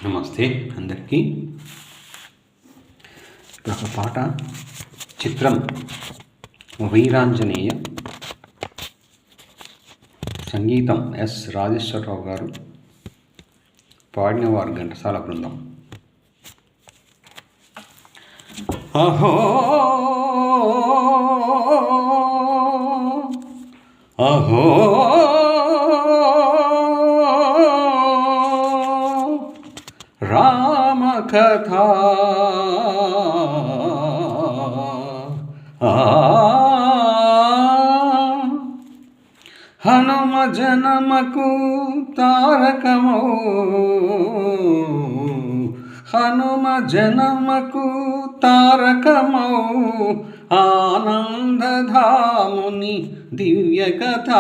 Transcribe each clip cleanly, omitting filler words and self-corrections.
నమస్తే అందరికీ. ఒక పాట, చిత్రం వీరాంజనేయ, సంగీతం ఎస్ రాజేశ్వరరావు గారు, పాడినవారు ఘంటసాల బృందం. అహో అహో రామ కథ హనుమ జనమకు తారకమౌ, హనుమ జనమకు తారకమౌ, ఆనందధాముని దివ్య కథ,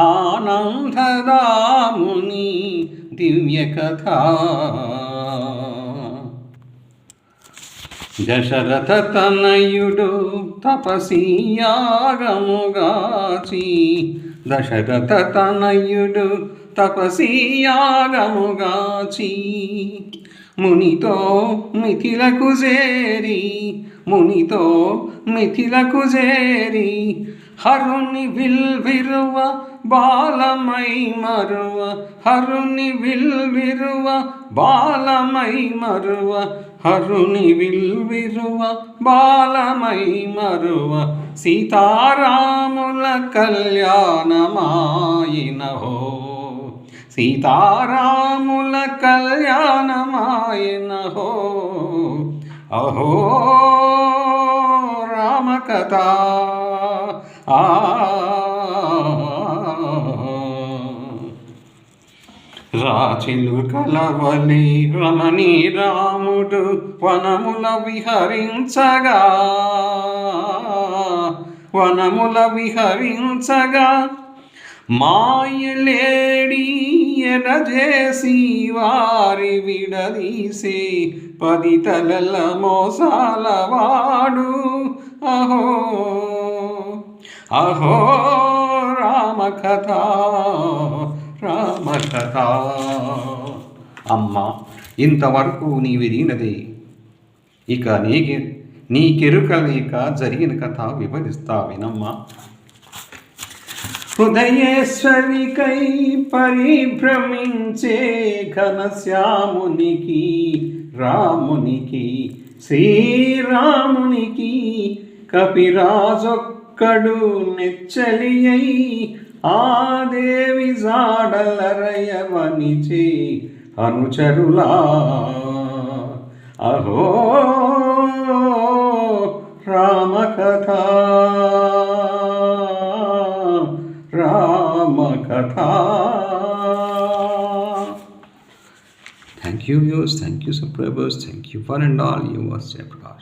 ఆనందధాముని దివ్య కథ. దశరథ తనయుడు తపసీయాగముగాచి, దశరథ తనయుడు తపసీయాగముగాచి, మునితో మిథిలకు చేరి, మునితో మిథిలకు చేరి, హరుని విల్విరువ బాలమై మరువ, హరుని విల్విరువ బాలమై మరువ, హరుని విల్విరువ బాలమై మరువ, సీతారాముల కళ్యాణమాయినహో, సీతారాముల కళ్యాణమాయినహో. అహో రామకథ రాచిలు కలవలి రమణి రాముడు వనముల విహరించగా, వనముల విహరించగా, మాయలేడి ఎడజేసి వారి విడదీసే పది తలల మోసాలవాడు. అహో అహో రామకథ రామకథ. అమ్మ, ఇంతవరకు నీవిరినదే, ఇక నీకెరుక లేక జరిగిన కథ వివరిస్తా వినమ్మా. హృదయేశ్వరికై పరిభ్రమించే ఘనశ్యామునికి, రామునికి, శ్రీరామునికి కపిరాజొక్కడు నెచ్చలియై, ఆ దేవి జాడలరయవనిచే అనుచరులా. అహో రామకథ రామకథ. Thank you viewers, thank you subscribers, thank you for and all you watch.